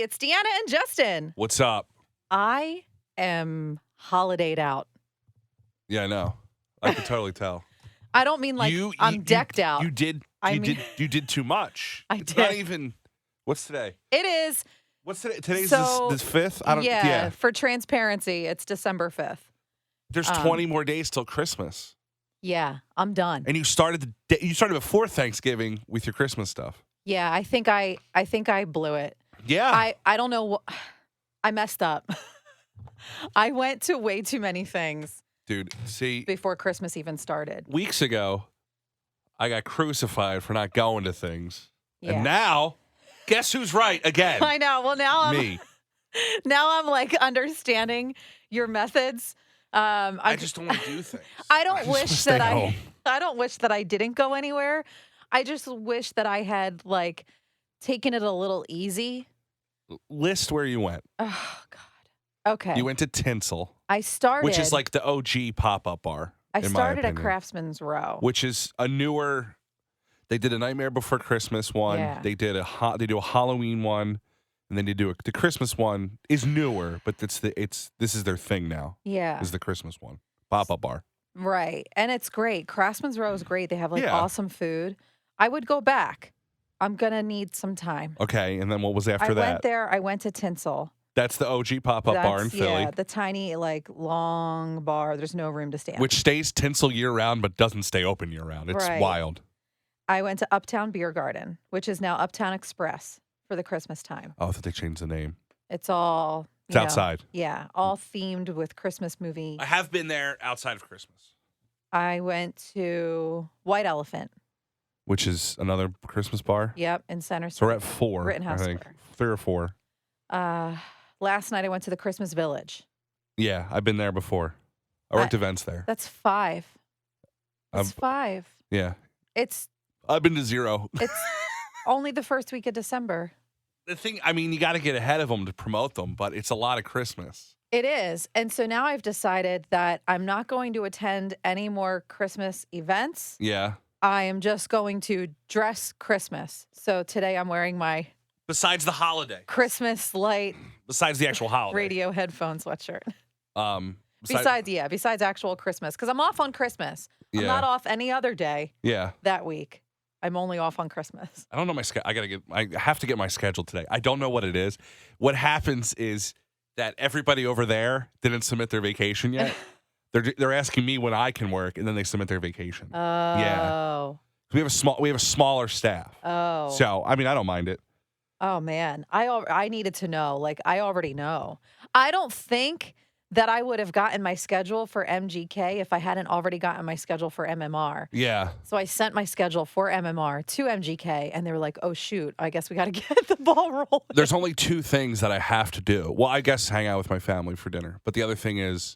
it's Deanna and Justin. What's up? I am holidayed out. Yeah, I know. I can totally tell. I don't mean like I'm decked out. You did too much. I It's did. not even. What's today? It is. What's today? Today's So, the 5th? Yeah, for transparency, it's December 5th. There's 20 more days till Christmas. Yeah, I'm done. And you started before Thanksgiving with your Christmas stuff. Yeah, I think I blew it. Yeah. I don't know. I messed up. I went to way too many things. Dude, see. Before Christmas even started. Weeks ago, I got crucified for not going to things. Yeah. And now, guess who's right again? I know. Well, now Me. Now I'm like understanding your methods. I just don't want to do things. I don't wish that home. I don't wish that I didn't go anywhere. I just wish that I had like taken it a little easy. List where you went. Oh God. Okay. You went to Tinsel. I started, which is like the OG pop-up bar. I in started my at opinion. Craftsman's Row, Which is a newer. They did a Nightmare Before Christmas one. Yeah. They do a Halloween one, and then they do the Christmas one is newer, but this is their thing now. Yeah. Is the Christmas one pop-up bar. Right, and it's great. Craftsman's Row is great. They have like Yeah. awesome food. I would go back. I'm gonna need some time. Okay, and then what was after I that? went there. I went to Tinsel. That's the OG pop-up bar in Philly. Yeah, the tiny, like, long bar. There's no room to stand. Which stays Tinsel year-round, but doesn't stay open year-round. It's Right. wild. I went to Uptown Beer Garden, which is now Uptown Express for the Christmas time. Oh, I thought they changed the name. It's all... It's outside. Yeah, all themed with Christmas movie. I have been there outside of Christmas. I went to White Elephant. Which is another Christmas bar? Yep, in Center So we're City. at 4, Rittenhouse I think. Square. 3 or 4. Last night I went to the Christmas Village. Yeah, I've been there before. I worked events there. That's 5. It's 5. Yeah. It's I've been to 0. only the first week of December. The thing, I mean, you got to get ahead of them to promote them, but it's a lot of Christmas. It is. And so now I've decided that I'm not going to attend any more Christmas events. Yeah. I am just going to dress Christmas. So today I'm wearing my Besides the holiday. Christmas light Besides the actual holiday. radio headphone sweatshirt. Besides Besides actual Christmas. Because I'm off on Christmas. I'm Yeah. not off any other day Yeah. that week. I'm only off on Christmas. I don't know my schedule. I have to get my schedule today. I don't know what it is. What happens is that everybody over there didn't submit their vacation yet. They're asking me when I can work, and then they submit their vacation. Oh. Yeah. We have a smaller staff. Oh. So, I mean, I don't mind it. Oh, man. I needed to know. Like, I already know. I don't think that I would have gotten my schedule for MGK if I hadn't already gotten my schedule for MMR. Yeah. So I sent my schedule for MMR to MGK, and they were like, oh, shoot, I guess we got to get the ball rolling. There's only 2 things that I have to do. Well, I guess hang out with my family for dinner. But the other thing is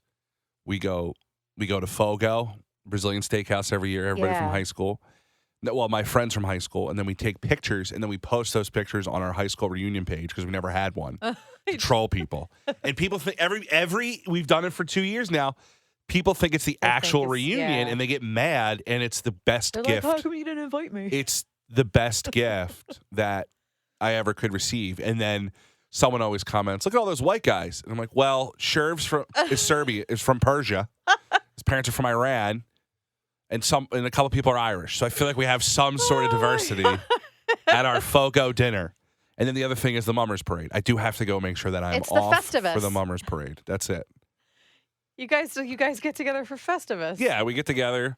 we go to Fogo, Brazilian steakhouse every year, everybody from Yeah. high school. No, well, my friends from high school, and then we take pictures, and then we post those pictures on our high school reunion page because we never had one to troll people. And people think every we've done it for 2 years now. People think it's the actual reunion, yeah. and they get mad, and it's the best They're gift. like, how come you didn't invite me? It's the best gift that I ever could receive. And then someone always comments, "Look at all those white guys," and I'm like, "Well, Sherv's is Serbia, is from Persia. His parents are from Iran." And a couple people are Irish. So I feel like we have some sort of diversity at our Fogo dinner. And then the other thing is the Mummers Parade. I do have to go make sure that I'm It's the off Festivus. for the Mummers Parade. That's it. You guys get together for Festivus. Yeah, we get together.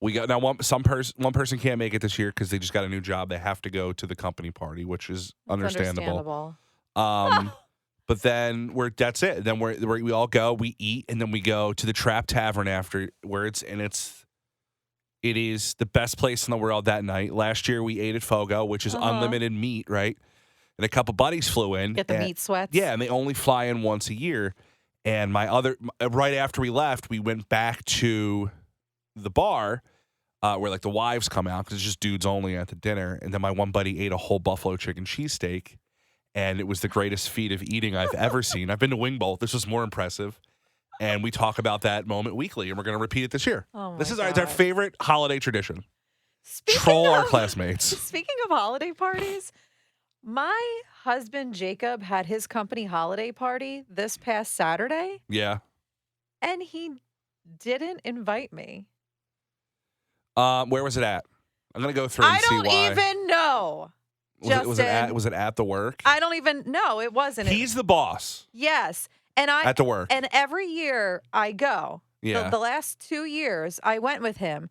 We got now one person can't make it this year because they just got a new job. They have to go to the company party, which is understandable. But then that's it. Then we all go, we eat, and then we go to the Trap Tavern after it is the best place in the world that night. Last year we ate at Fogo, which is unlimited meat, right? And a couple buddies flew in. Get the meat sweats. Yeah, and they only fly in once a year. And right after we left, we went back to the bar where like the wives come out because it's just dudes only at the dinner. And then my one buddy ate a whole buffalo chicken cheesesteak. And it was the greatest feat of eating I've ever seen. I've been to Wing Bowl. This was more impressive. And we talk about that moment weekly, and we're going to repeat it this year. Oh This is my it's our God. favorite holiday tradition. Troll our classmates. Speaking of holiday parties, My husband Jacob had his company holiday party this past Saturday, Yeah. and he didn't invite me. Where was it at? I'm gonna go through I and see don't why. even know, Was it at the work? I don't even know. It wasn't. He's the boss Yes. And at the work. every year I go. Yeah. The last 2 years I went with him,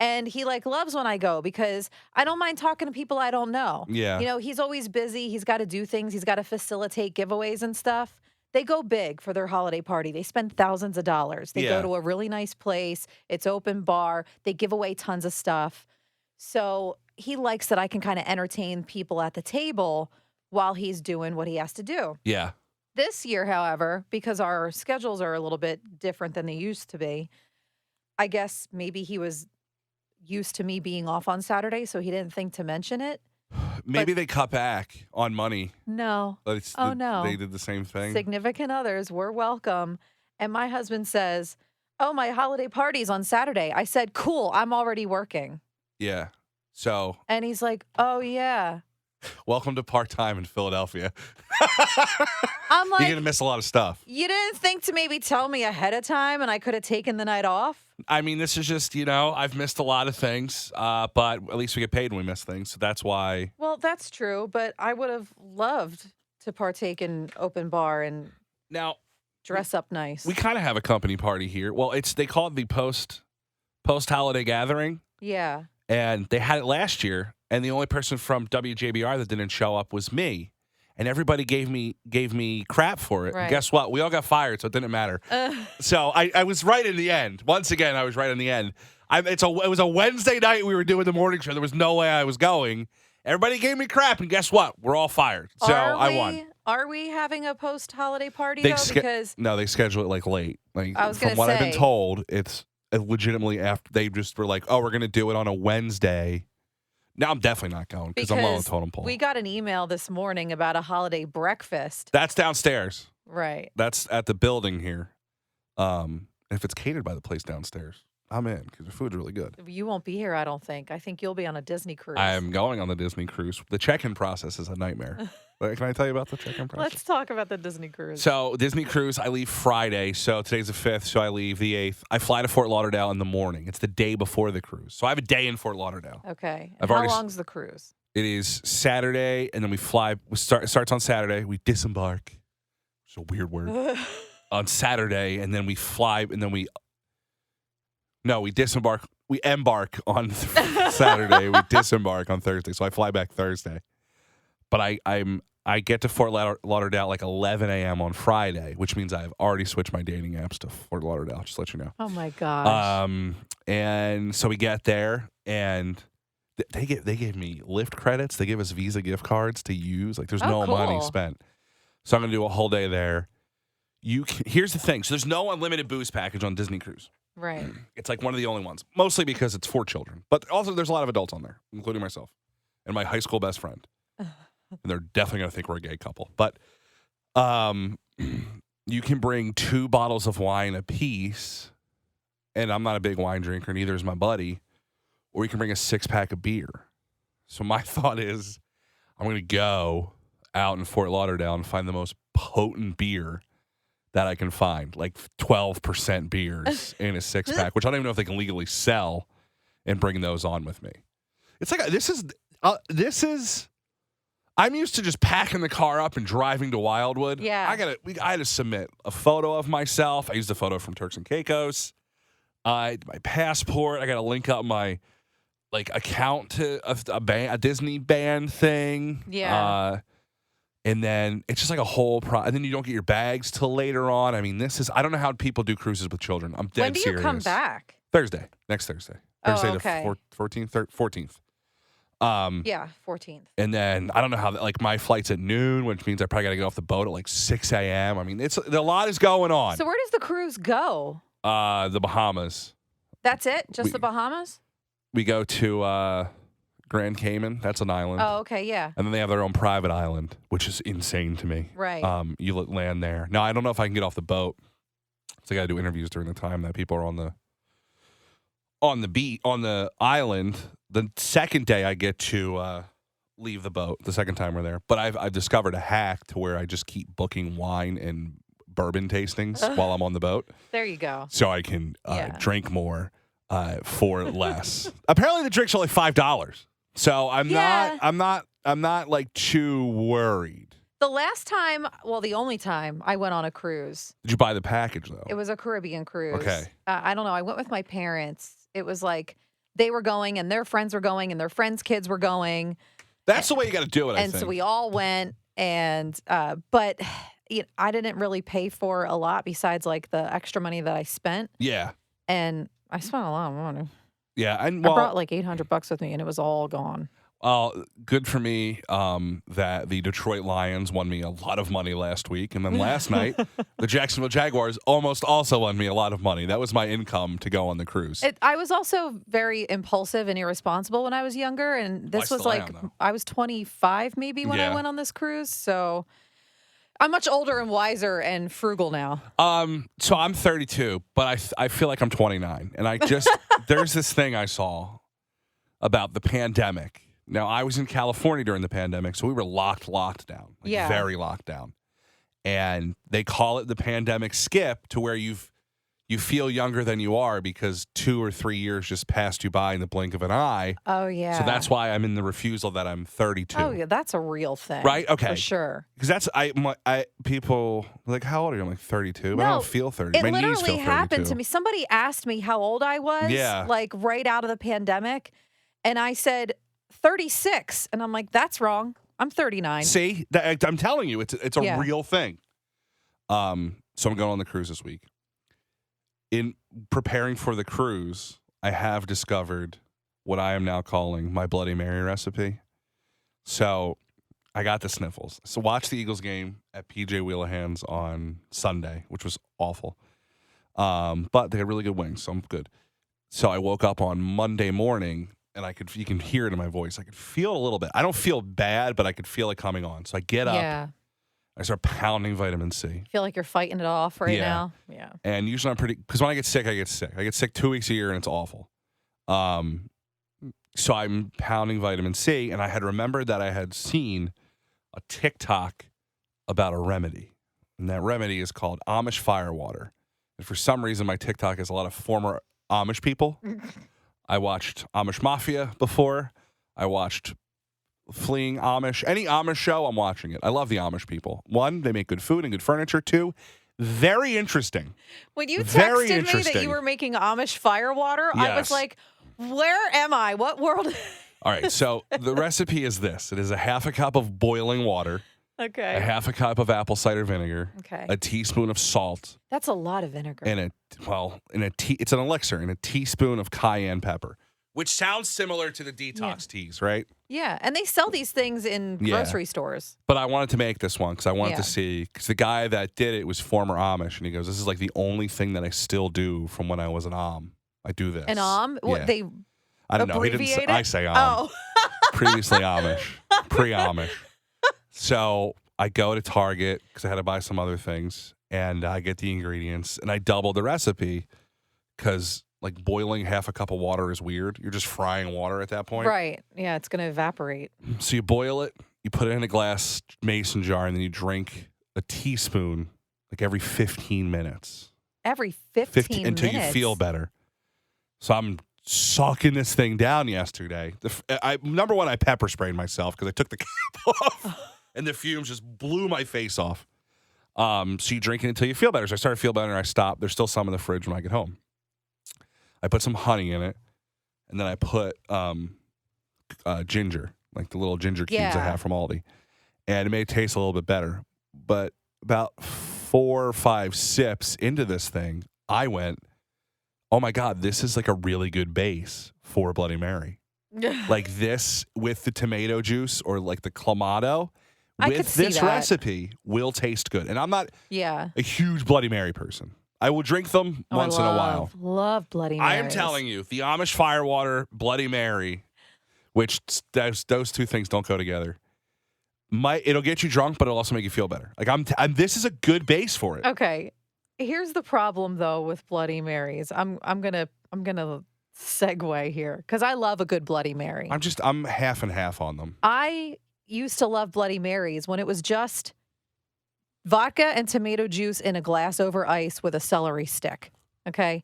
and he like loves when I go because I don't mind talking to people I don't know. Yeah. You know, he's always busy. He's got to do things. He's got to facilitate giveaways and stuff. They go big for their holiday party. They spend thousands of dollars. They Yeah. go to a really nice place. It's open bar. They give away tons of stuff. So he likes that I can kind of entertain people at the table while he's doing what he has to do. Yeah. This year, however, because our schedules are a little bit different than they used to be, I guess maybe he was used to me being off on Saturday, so he didn't think to mention it. Maybe they cut back on money. No. But Oh, no. They did the same thing. Significant others were welcome. And my husband says, "Oh, my holiday party's on Saturday." I said, "Cool, I'm already working." Yeah. So, And he's like, "Oh, yeah." welcome to part-time in Philadelphia. I'm You're like, going to miss a lot of stuff. "You didn't think to maybe tell me ahead of time and I could have taken the night off?" I mean, this is just, I've missed a lot of things, but at least we get paid when we miss things. So that's why. Well, that's true, but I would have loved to partake in open bar and Now, dress up nice. we kind of have a company party here. Well, they call it the post-holiday gathering, Yeah. and they had it last year, and the only person from WJBR that didn't show up was me. And everybody gave me crap for it. Right. And guess what? We all got fired, so it didn't matter. So I was right in the end. Once again, I was right in the end. It was a Wednesday night. We were doing the morning show. There was no way I was going. Everybody gave me crap, and guess what? We're all fired. So I won. Are we having a post-holiday party, though? Because No, they schedule it like late. Like I was from gonna what I've been say- told, it's legitimately after they just were like, "Oh, we're going to do it on a Wednesday." Now I'm definitely not going because I'm on the totem pole. we got an email this morning about a holiday breakfast. That's downstairs. Right. That's at the building here. If it's catered by the place downstairs, I'm in because the food's really good. You won't be here, I don't think. I think you'll be on a Disney cruise. I'm going on the Disney cruise. The check-in process is a nightmare. Can I tell you about the check-in process? Let's talk about the Disney cruise. So Disney cruise, I leave Friday. So today's the 5th, so I leave the 8th. I fly to Fort Lauderdale in the morning. It's the day before the cruise. So I have a day in Fort Lauderdale. Okay. I've How already- long's the cruise? It is Saturday, and then we fly. It starts on Saturday. We disembark. It's a weird word. On Saturday, and then we fly, and then we disembark. We embark on Saturday. We disembark on Thursday. So I fly back Thursday. But I get to Fort Lauderdale like 11 a.m. on Friday, which means I've already switched my dating apps to Fort Lauderdale, just to let you know. Oh, my gosh. And so we get there, and they gave me Lyft credits. They give us Visa gift cards to use. Like, there's no money cool. spent. So I'm going to do a whole day there. Here's the thing. So there's no unlimited booze package on Disney Cruise. Right. It's like one of the only ones, mostly because it's for children. But also there's a lot of adults on there, including myself and my high school best friend. And they're definitely going to think we're a gay couple. But you can bring 2 bottles of wine apiece, and I'm not a big wine drinker, neither is my buddy, or you can bring a 6-pack of beer. So my thought is I'm going to go out in Fort Lauderdale and find the most potent beer that I can find, like 12% beers in a 6-pack, which I don't even know if they can legally sell, and bring those on with me. It's like this is. I'm used to just packing the car up and driving to Wildwood. Yeah. I had to submit a photo of myself. I used a photo from Turks and Caicos. My passport. I got to link up my account to a Disney band thing. Yeah. And then it's just like a whole and then you don't get your bags till later on. I mean, I don't know how people do cruises with children. I'm dead When do you serious. come back? Thursday. Next Thursday. Oh, Thursday okay. the 14th. Yeah, 14th. And then I don't know how, my flight's at noon, which means I probably got to get off the boat at 6 a.m. I mean, a lot is going on. So where does the cruise go? The Bahamas. That's it? Just the Bahamas? We go to Grand Cayman. That's an island. Oh, okay, yeah. And then they have their own private island, which is insane to me. Right. You land there. Now, I don't know if I can get off the boat. So I got to do interviews during the time that people are on the island. The second day I get to leave the boat the second time we're there. But I've discovered a hack to where I just keep booking wine and bourbon tastings while I'm on the boat, There you go. so I can Yeah. drink more for less. Apparently, the drink's only $5, so I'm not like too worried. The last time, well, the only time I went on a cruise, Did you buy the package though? it was a Caribbean cruise. Okay. I don't know. I went with my parents. It was like they were going and their friends were going and their friends' kids were going. That's the way you got to do it. I And think. so we all went and, but I didn't really pay for a lot besides like the extra money that I spent. Yeah. And I spent a lot of money. Yeah. And I brought like $800 with me and it was all gone. Good for me that the Detroit Lions won me a lot of money last week. And then last night, the Jacksonville Jaguars almost also won me a lot of money. That was my income to go on the cruise. I was also very impulsive and irresponsible when I was younger. And this was still like, am, though. I was 25 maybe when I went on this cruise. So I'm much older and wiser and frugal now. So I'm 32, but I feel like I'm 29. And I just, there's this thing I saw about the pandemic. Now, I was in California during the pandemic, so we were locked down, like very locked down. And they call it the pandemic skip, to where you feel younger than you are because 2 or 3 years just passed you by in the blink of an eye. Oh, yeah. So that's why I'm in the refusal that I'm 32. Oh, yeah. That's a real thing. Right? Okay. For sure. Because that's, people are like, how old are you? I'm like 32, but I No, don't feel 30. It My knees literally feel 32. happened to me. Somebody asked me how old I was, like right out of the pandemic. And I said 36. And I'm like, that's wrong. I'm 39. See, I'm telling you, it's a real thing. So I'm going on the cruise this week. In preparing for the cruise, I have discovered what I am now calling my Bloody Mary recipe. So I got the sniffles. So watched the Eagles game at PJ Wheelahan's on Sunday, which was awful. But they had really good wings, so I'm good. So I woke up on Monday morning, and you can hear it in my voice. I could feel it a little bit. I don't feel bad, but I could feel it coming on. So I get up. I start pounding vitamin C. Feel like you're fighting it off right now. Yeah. And usually I'm because when I get sick, I get sick. I get sick 2 weeks a year, and it's awful. So I'm pounding vitamin C, and I had remembered that I had seen a TikTok about a remedy. And that remedy is called Amish firewater. And for some reason, my TikTok has a lot of former Amish people. I watched Amish Mafia before. I watched Fleeing Amish. Any Amish show, I'm watching it. I love the Amish people. 1, they make good food and good furniture. 2, very interesting. When you texted me that you were making Amish firewater, I was like, where am I? What world? All right, so the recipe is this. It is a half a cup of boiling water. Okay. A half a cup of apple cider vinegar. Okay. A teaspoon of salt. That's a lot of vinegar. And it's an elixir, and a teaspoon of cayenne pepper, which sounds similar to the detox teas, right? Yeah, and they sell these things in grocery stores. But I wanted to make this one because I wanted to see, because the guy that did it was former Amish, and he goes, "This is like the only thing that I still do from when I was an Am. I do this." An Am? What, they I don't know. He didn't say, I say Am. Oh. Previously Amish. Pre-Amish. So I go to Target because I had to buy some other things, and I get the ingredients, and I double the recipe because, like, boiling half a cup of water is weird. You're just frying water at that point. Right. Yeah, it's going to evaporate. So you boil it, you put it in a glass mason jar, and then you drink a teaspoon like every 15 minutes. Every 15 minutes? Until you feel better. So I'm sucking this thing down yesterday. Number one, I pepper sprayed myself because I took the cap off. And the fumes just blew my face off. So you drink it until you feel better. So I started to feel better, and I stopped. There's still some in the fridge when I get home. I put some honey in it, and then I put ginger, like the little ginger cubes I have from Aldi. And it made it taste a little bit better. But about 4 or 5 sips into this thing, I went, oh, my God, this is like a really good base for Bloody Mary. Like this with the tomato juice or like the clamato. With this recipe will taste good. And I'm not a huge Bloody Mary person. I will drink them once in a while. Love Bloody Marys. I am telling you, the Amish firewater, Bloody Mary, which those 2 things don't go together. It'll get you drunk, but it'll also make you feel better. Like this is a good base for it. Okay. Here's the problem though with Bloody Marys. I'm gonna segue here because I love a good Bloody Mary. I'm half and half on them. I used to love Bloody Marys when it was just vodka and tomato juice in a glass over ice with a celery stick. Okay.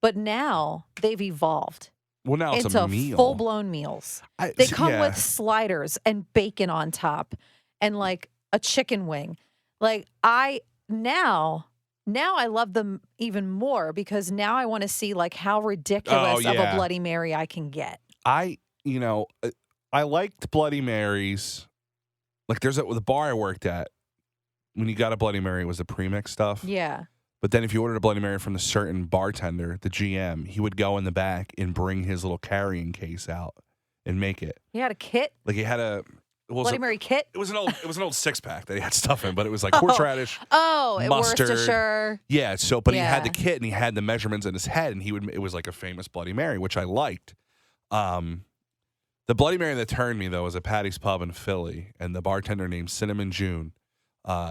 But now they've evolved Well, now it's into a meal. full-blown meals. They come with sliders and bacon on top and like a chicken wing. Like now I love them even more because now I want to see like how ridiculous of a Bloody Mary I can get. I liked Bloody Marys. Like the bar I worked at, when you got a Bloody Mary, it was the premix stuff. Yeah. But then if you ordered a Bloody Mary from the certain bartender, the GM, he would go in the back and bring his little carrying case out and make it. He had a kit? Like he had a Bloody Mary kit? It was an old 6-pack that he had stuff in, but it was like horseradish, mustard, Worcestershire. Yeah, but he had the kit and he had the measurements in his head, and it was like a famous Bloody Mary, which I liked. The Bloody Mary that turned me though was at Patty's Pub in Philly, and the bartender named Cinnamon June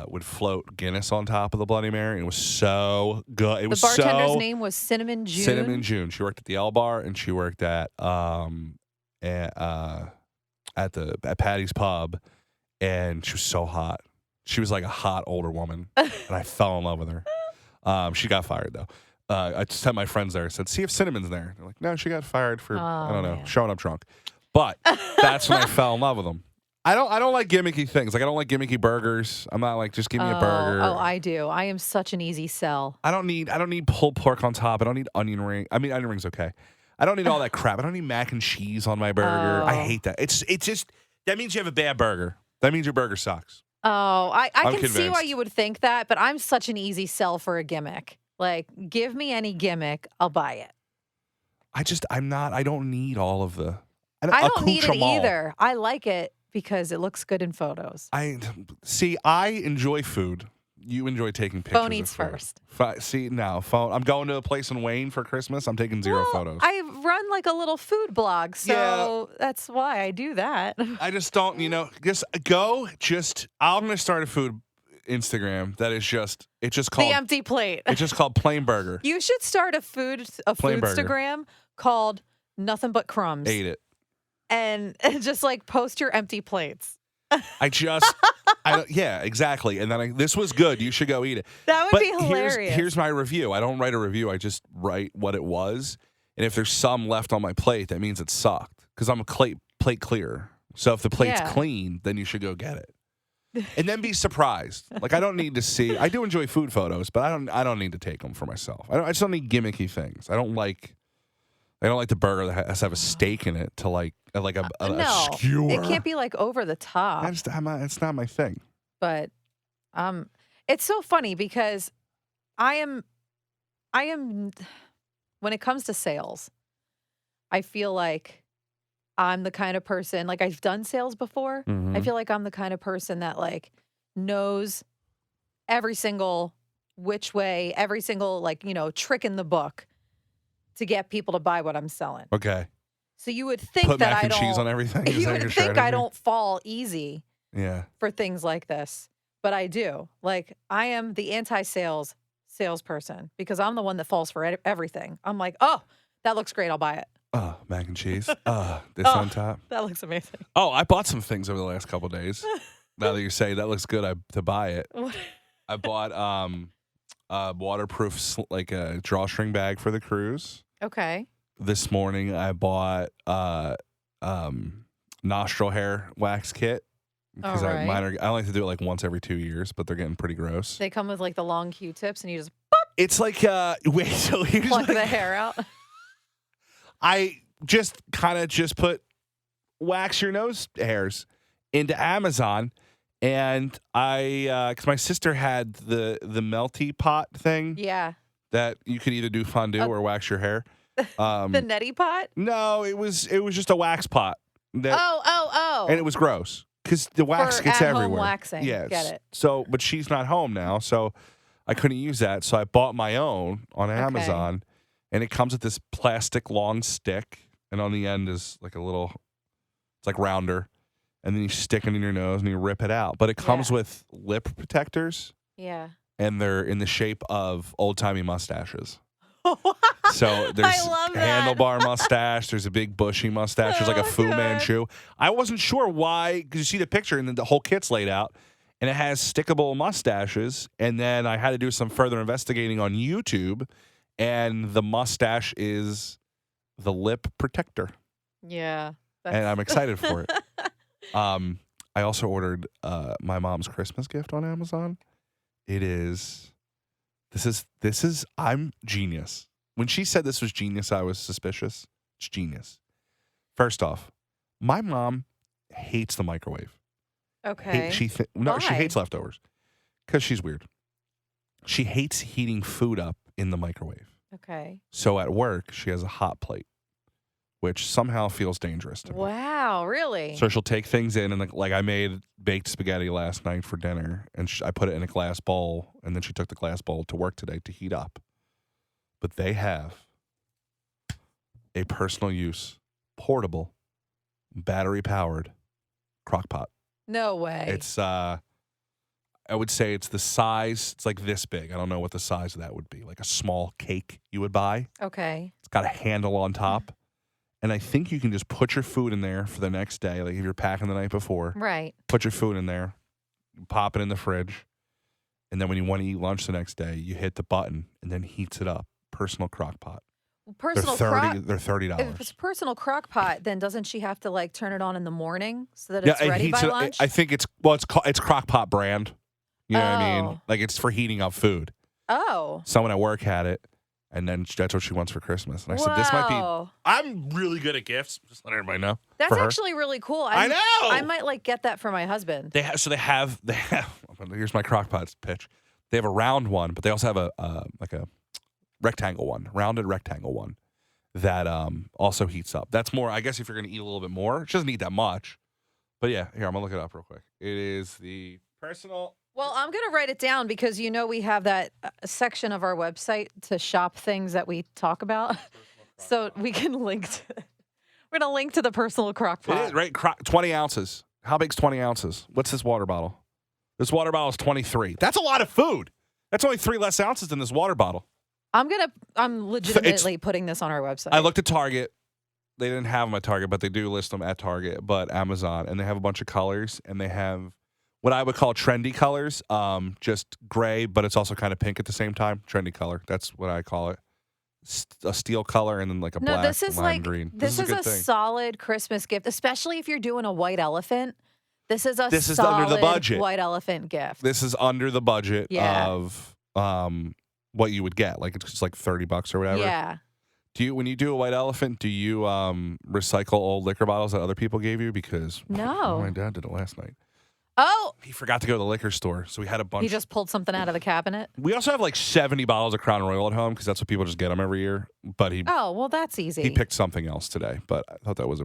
would float Guinness on top of the Bloody Mary, and it was so good. The bartender's name was Cinnamon June? Cinnamon June. She worked at the L Bar, and she worked at Patty's Pub, and she was so hot. She was like a hot older woman, and I fell in love with her. She got fired though. I just had my friends there. I said, "See if Cinnamon's there." They're like, "No, she got fired for I don't know, showing up drunk." But that's when I fell in love with them. I don't like gimmicky things. Like I don't like gimmicky burgers. I'm not like, just give me a burger. Oh, I do. I am such an easy sell. I don't need pulled pork on top. I don't need onion ring. I mean, onion ring's okay. I don't need all that crap. I don't need mac and cheese on my burger. I hate that. It's just that means you have a bad burger. That means your burger sucks. Oh, I can convinced. see why you would think that, but I'm such an easy sell for a gimmick. Like, give me any gimmick, I'll buy it. I don't need all of the. I don't need it either. I like it because it looks good in photos. I enjoy food. You enjoy taking pictures. Phone eats first. Phone. I'm going to a place in Wayne for Christmas. I'm taking zero photos. I run like a little food blog, so that's why I do that. I just don't, I'm going to start a food Instagram that is it's called The Empty Plate. It's just called Plain Burger. You should start a foodstagram called Nothing But Crumbs. Ate it. And just like post your empty plates. Yeah, exactly. And then this was good. You should go eat it. That would be hilarious. Here's my review. I don't write a review. I just write what it was. And if there's some left on my plate, that means it sucked because I'm a plate clearer. So if the plate's clean, then you should go get it. And then be surprised. Like I don't need to see. I do enjoy food photos, but I don't need to take them for myself. I just don't need gimmicky things. I don't like the burger that has to have a steak in it to like a skewer. It can't be like over the top. It's not my thing. But it's so funny because I am when it comes to sales, I feel like I'm the kind of person, like I've done sales before. Mm-hmm. I feel like I'm the kind of person that like knows every single which way, every single trick in the book to get people to buy what I'm selling. Okay. So you would think Put that mac I and don't. cheese on everything. You would think I don't fall easy. Yeah. For things like this, but I do. Like I am the anti-sales salesperson because I'm the one that falls for everything. I'm like, oh, that looks great. I'll buy it. Oh, mac and cheese. This on top. That looks amazing. Oh, I bought some things over the last couple of days. Now that you say that looks good, to buy it. I bought a waterproof a drawstring bag for the cruise. Okay. This morning I bought nostril hair wax kit. Because I like to do it like once every 2 years, but they're getting pretty gross. They come with like the long Q-tips, and you just it's like wait, so here's pluck the hair out. I just put wax your nose hairs into Amazon, and because my sister had the melty pot thing, that you could either do fondue or wax your hair. The neti pot? No, it was just a wax pot. And it was gross. Because the wax gets everywhere. Home waxing. Yes. Get it. So, but she's not home now, so I couldn't use that. So I bought my own on Amazon, and it comes with this plastic long stick, and on the end is like it's like rounder, and then you stick it in your nose and you rip it out. But it comes with lip protectors. Yeah. And they're in the shape of old timey mustaches. So there's I love a that. handlebar mustache. There's a big bushy mustache. There's like a Fu Manchu. I wasn't sure why, because you see the picture and then the whole kit's laid out, and it has stickable mustaches. And then I had to do some further investigating on YouTube, and the mustache is the lip protector. Yeah. And I'm excited for it. I also ordered my mom's Christmas gift on Amazon. This is I'm genius. When she said this was genius, I was suspicious. It's genius. First off, my mom hates the microwave. Okay. She hates leftovers because she's weird. She hates heating food up in the microwave. Okay. So at work, she has a hot plate, which somehow feels dangerous to me. Wow, really? So she'll take things in, and like I made baked spaghetti last night for dinner, and I put it in a glass bowl, and then she took the glass bowl to work today to heat up. But they have a personal use, portable, battery-powered crockpot. No way. It's, I would say it's the size, it's like this big. I don't know what the size of that would be, like a small cake you would buy. Okay. It's got a handle on top. And I think you can just put your food in there for the next day. Like if you're packing the night before. Right. Put your food in there. Pop it in the fridge. And then when you want to eat lunch the next day, you hit the button and then heats it up. Personal crock pot. They're $30. If it's a personal crock pot, then doesn't she have to like turn it on in the morning so that it's ready by lunch? I think it's crock pot brand. You know what I mean? Like it's for heating up food. Oh. Someone at work had it. And then that's what she wants for Christmas. And I said, this might be... I'm really good at gifts. Just let everybody know. That's actually really cool. I know. I might like get that for my husband. They have. Here's my crockpot pitch. They have a round one, but they also have a rectangle one, rounded rectangle one that also heats up. That's more, I guess, if you're going to eat a little bit more. She doesn't eat that much. But yeah, here, I'm going to look it up real quick. It is the personal... Well, I'm going to write it down because we have that section of our website to shop things that we talk about. So we can link to we're going to link to the personal crock pot. It is, right? 20 ounces. How big's 20 ounces? What's this water bottle? This water bottle is 23. That's a lot of food. That's only 3 less ounces than this water bottle. I'm legitimately putting this on our website. I looked at Target. They didn't have them at Target, but they do list them at Target, but Amazon. And they have a bunch of colors, and they have what I would call trendy colors, just gray, but it's also kind of pink at the same time. Trendy color. That's what I call it. A steel color and then like a black lime green. This is a solid Christmas gift, especially if you're doing a white elephant. This is solid under the budget. White elephant gift. This is under the budget of what you would get. Like it's just like $30 or whatever. Yeah. When you do a white elephant, do you recycle old liquor bottles that other people gave you? Because no, my dad did it last night. Oh, he forgot to go to the liquor store, so we had a bunch. He just pulled something out of the cabinet. We also have like 70 bottles of Crown Royal at home because that's what people just get them every year. But that's easy. He picked something else today, but I thought that was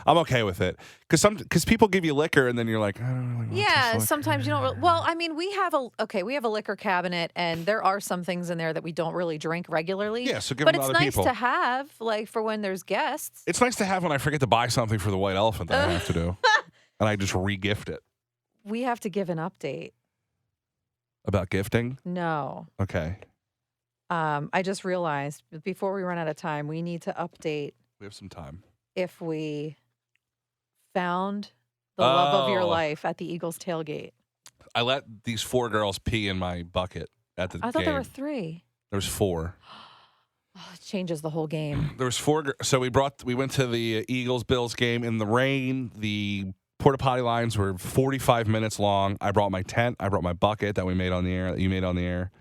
I'm okay with it because people give you liquor and then you're like, I don't really want this sometimes you don't. Well, I mean, we have a liquor cabinet and there are some things in there that we don't really drink regularly. Yeah, so give them to other people. But it's nice to have, like, for when there's guests. It's nice to have when I forget to buy something for the white elephant that I have to do, and I just re-gift it. We have to give an update. About gifting? No. Okay. I just realized before we run out of time, we need to update. We have some time. If we found the love of your life at the Eagles tailgate. I let these 4 girls pee in my bucket at the game. I thought there were 3. There was 4. Oh, it changes the whole game. There was 4. So we went to the Eagles-Bills game in the rain. The porta potty lines were 45 minutes long. I brought my tent. I brought my bucket that you made on the air.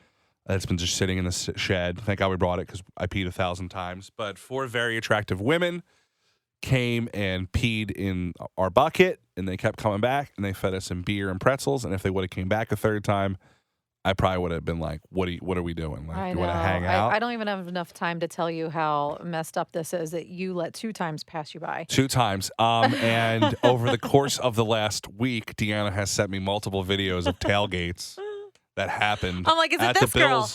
It's been just sitting in the shed. Thank God we brought it because I peed 1,000 times. But 4 very attractive women came and peed in our bucket, and they kept coming back, and they fed us some beer and pretzels. And if they would have came back a third time, I probably would have been like, what are we doing? Like, you want to hang out? I don't even have enough time to tell you how messed up this is that you let 2 times pass you by. 2 times. And over the course of the last week, Deanna has sent me multiple videos of tailgates that happened. I'm like, is it at this the girl?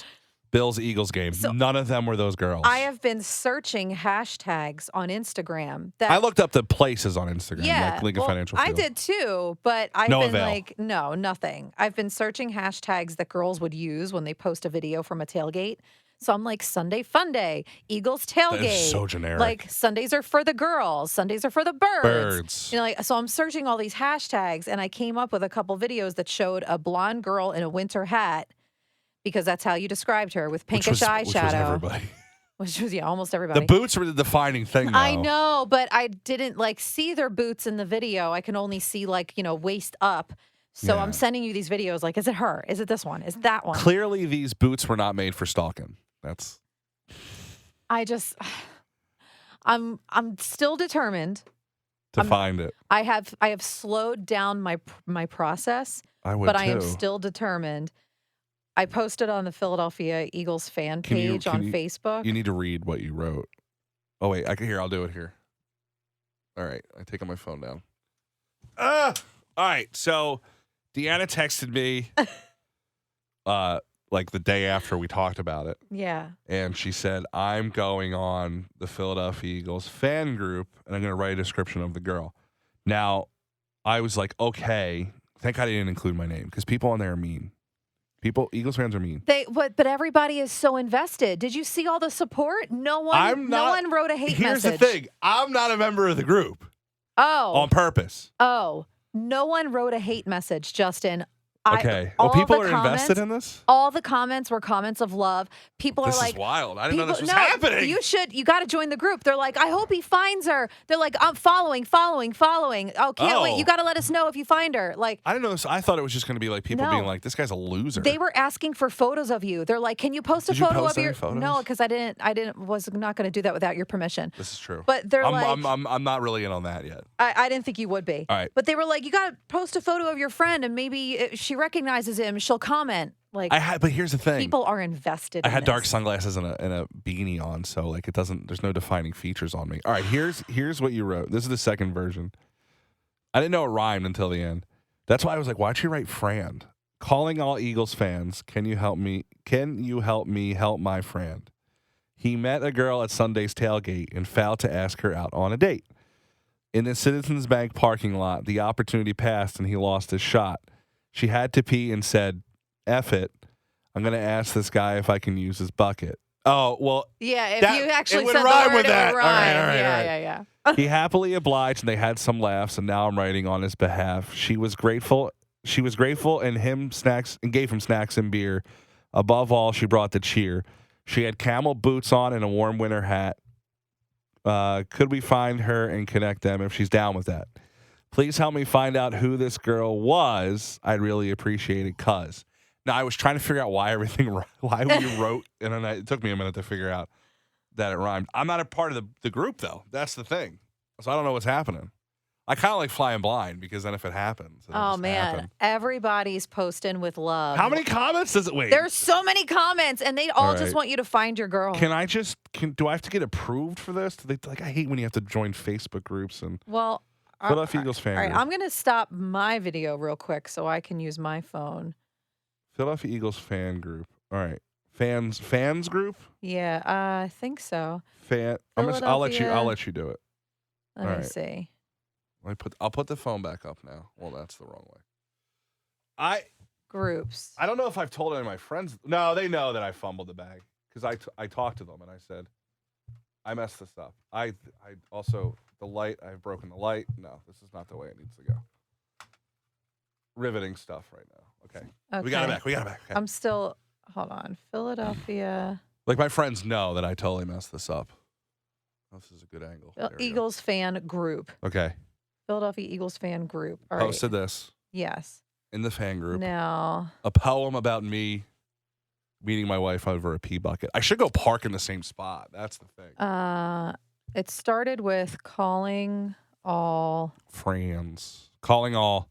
Bills-Eagles game. So none of them were those girls. I have been searching hashtags on Instagram. I looked up the places on Instagram, like Lincoln Financial Field. I did too, but I've been like, no, nothing. I've been searching hashtags that girls would use when they post a video from a tailgate. So I'm like, Sunday fun day, Eagles tailgate. That is so generic. Like Sundays are for the girls, Sundays are for the birds. Birds. You know, like, so I'm searching all these hashtags, and I came up with a couple videos that showed a blonde girl in a winter hat, because that's how you described her, with pinkish eyeshadow. Which was everybody. Which was, yeah, almost everybody. The boots were the defining thing, though. I know, but I didn't like see their boots in the video. I can only see like, waist up. So I'm sending you these videos like, is it her? Is it this one? Is that one? Clearly these boots were not made for stalking. I'm still determined to find it. I have slowed down my process, I would but too. I am still determined. I posted on the Philadelphia Eagles fan page on Facebook. You need to read what you wrote. Oh wait, I'll do it here. All right, I take my phone down. All right, so Deanna texted me like the day after we talked about it. Yeah. And she said, I'm going on the Philadelphia Eagles fan group, and I'm going to write a description of the girl. Now, I was like, okay. Thank God I didn't include my name, because people on there are mean. Eagles fans are mean. But everybody is so invested. Did you see all the support? No one wrote a hate message. Here's the thing. I'm not a member of the group. Oh. On purpose. Oh. No one wrote a hate message, Justin. Okay. Well, people are invested in this? All the comments were comments of love. People are like... This is wild. I didn't know this was happening. You got to join the group. They're like, I hope he finds her. They're like, I'm following. Oh, can't wait. You got to let us know if you find her. Like, I didn't know this. I thought it was just going to be like people being like, this guy's a loser. They were asking for photos of you. They're like, can you post a photo of your... Photos? No, because was not going to do that without your permission. This is true. But they're I'm not really in on that yet. I didn't think you would be. All right. But they were like, you got to post a photo of your friend, and maybe if she recognizes him, she'll comment. Like, but here's the thing. People are invested. I had dark sunglasses and a beanie on, so like there's no defining features on me. All right, here's what you wrote. This is the second version. I didn't know it rhymed until the end. That's why I was like, why'd you write Frand? Calling all Eagles fans, can you help me help my friend? He met a girl at Sunday's tailgate and failed to ask her out on a date. In the Citizens Bank parking lot, the opportunity passed and he lost his shot. She had to pee and said, F it. I'm going to ask this guy if I can use his bucket. Oh, well. Yeah, if you actually said rhyme the word, with that. it would rhyme. All right. Yeah. He happily obliged, and they had some laughs, and now I'm writing on his behalf. She was grateful and gave him snacks and beer. Above all, she brought the cheer. She had camel boots on and a warm winter hat. Could we find her and connect them if she's down with that? Please help me find out who this girl was. I'd really appreciate it, cuz. Now, I was trying to figure out why we wrote, and then it took me a minute to figure out that it rhymed. I'm not a part of the group, though. That's the thing. So I don't know what's happening. I kind of like flying blind, because then if it happens, oh man, everybody's posting with love. How many comments does it wait? There's so many comments, and they all just want you to find your girl. Do I have to get approved for this? I hate when you have to join Facebook groups and. Well. Philadelphia Eagles fan group. All right, I'm going to stop my video real quick so I can use my phone. Philadelphia Eagles fan group. All right. Fans group? Yeah, I think so. I'll let you do it. Let me see. I'll put the phone back up now. Well, that's the wrong way. Groups. I don't know if I've told any of my friends. No, they know that I fumbled the bag, because I talked to them and I said, I messed this up. I also, the light, I've broken the light. No, this is not the way it needs to go. Riveting stuff right now. Okay. We got it back. Okay. I'm still, hold on. Philadelphia. Like, my friends know that I totally messed this up. Oh, this is a good angle. Eagles fan group. Okay. Philadelphia Eagles fan group. All Posted this. Yes. In the fan group. Now. A poem about me meeting my wife over a pee bucket. I should go park in the same spot. That's the thing. It started with calling all friends. Calling all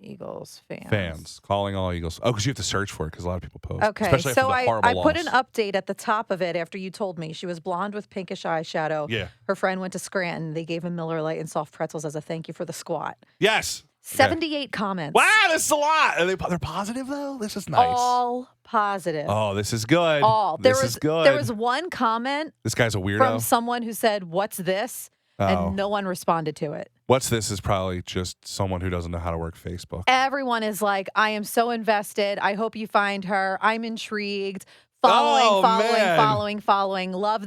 Eagles fans. Calling all Eagles. Oh, because you have to search for it, because a lot of people post. Okay, especially so after the horrible I put an update at the top of it after you told me. She was blonde with pinkish eyeshadow. Yeah. Her friend went to Scranton. They gave him Miller Lite and soft pretzels as a thank you for the squat. Yes. 78 comments. Wow, this is a lot. They're positive, though? This is nice. All positive. Oh, this is good. This is good. There was one comment. This guy's a weirdo. From someone who said, "What's this?" And no one responded to it. What's this is probably just someone who doesn't know how to work Facebook. Everyone is like, I am so invested. I hope you find her. I'm intrigued. Following. Love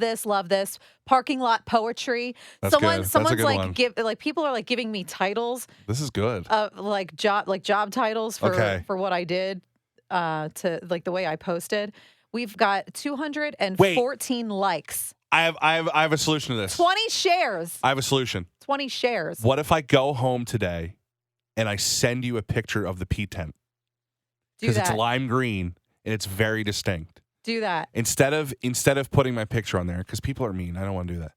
this. Parking lot poetry. That's good. That's a Someone's good like one. people are like giving me titles. This is good. Like job titles for what I did to like the way I posted. We've got 214 likes. I have a solution to this. 20 shares. I have a solution. 20 shares. What if I go home today and I send you a picture of the P tent? Because it's lime green and it's very distinct. Do that. Instead of putting my picture on there, because people are mean. I don't want to do that.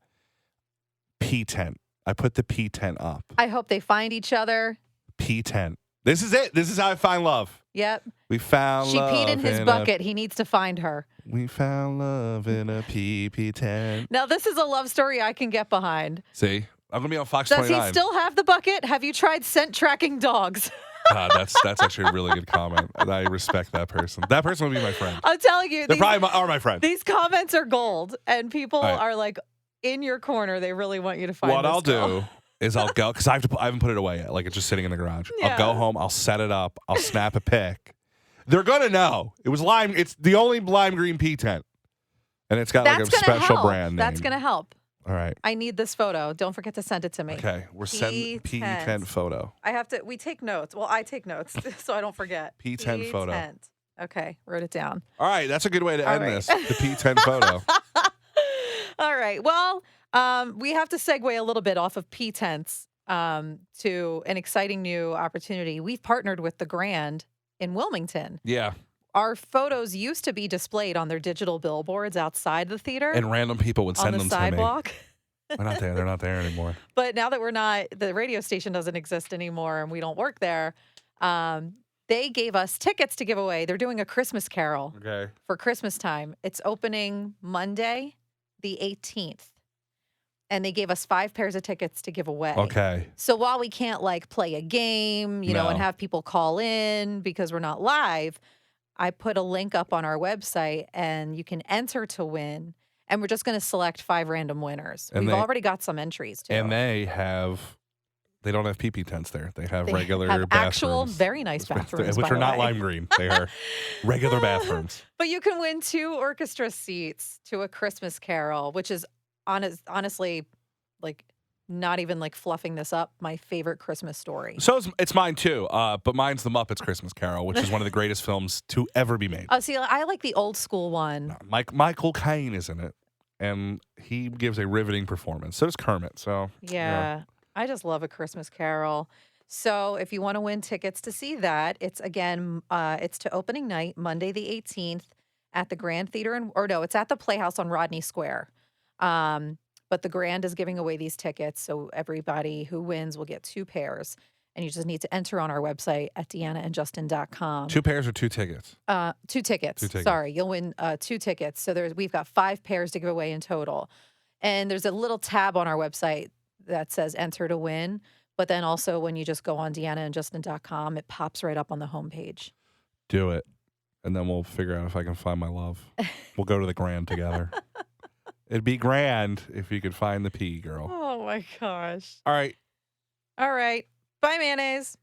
P tent. I put the P tent up. I hope they find each other. P tent. This is it. This is how I find love. Yep. We found love. She peed in his bucket. He needs to find her. We found love in a P tent. Now, this is a love story I can get behind. See? I'm going to be on Fox Does 29. he still have the bucket? Have you tried scent tracking dogs? That's actually a really good comment. I respect that person. That person would be my friend. I'm telling you. They probably are my friend. These comments are gold, and people are like in your corner. They really want you to find what this I'll girl. do is I'll go, because I haven't put it away yet. Like, it's just sitting in the garage. Yeah. I'll go home. I'll set it up. I'll snap a pic. They're going to know. It was lime. It's the only lime green P tent. And it's got like a special brand name. That's going to help. All right. I need this photo. Don't forget to send it to me. Okay. We're sending P tent photo. We take notes. Well, I take notes so I don't forget. P tent photo. Okay. Wrote it down. All right. That's a good way to end this. The P tent photo. All right. Well, we have to segue a little bit off of P tents to an exciting new opportunity. We've partnered with the Grand in Wilmington. Yeah. Our photos used to be displayed on their digital billboards outside the theater. And random people would send them to me. On the sidewalk. They're not there. They're not there anymore. But now that the radio station doesn't exist anymore and we don't work there, they gave us tickets to give away. They're doing a Christmas Carol for Christmas time. It's opening Monday, the 18th. And they gave us 5 pairs of tickets to give away. Okay. So while we can't like play a game, you know, and have people call in because we're not live, I put a link up on our website and you can enter to win. And we're just going to select 5 random winners. We've already got some entries too. And they don't have pee-pee tents there. They have regular bathrooms. Actual very nice bathrooms, which by are not the way. lime green. They are regular bathrooms. But you can win 2 orchestra seats to a Christmas Carol, which is honestly like not even like fluffing this up, my favorite Christmas story. So it's mine too, but mine's The Muppets Christmas Carol, which is one of the greatest films to ever be made. Oh, see, I like the old school one. Michael Caine is in it, and he gives a riveting performance. So does Kermit. So yeah, I just love a Christmas Carol. So if you want to win tickets to see that, it's it's to opening night, Monday the 18th at the Grand Theater, it's at the Playhouse on Rodney Square. But the Grand is giving away these tickets, so everybody who wins will get 2 pairs. And you just need to enter on our website at deannaandjustin.com. 2 pairs or 2 tickets? 2 tickets. 2 tickets. Sorry, you'll win 2 tickets. So we've got 5 pairs to give away in total. And there's a little tab on our website that says enter to win. But then also when you just go on deannaandjustin.com, it pops right up on the homepage. Do it. And then we'll figure out if I can find my love. We'll go to the Grand together. It'd be grand if you could find the pee girl. Oh, my gosh. All right. All right. Bye, mayonnaise.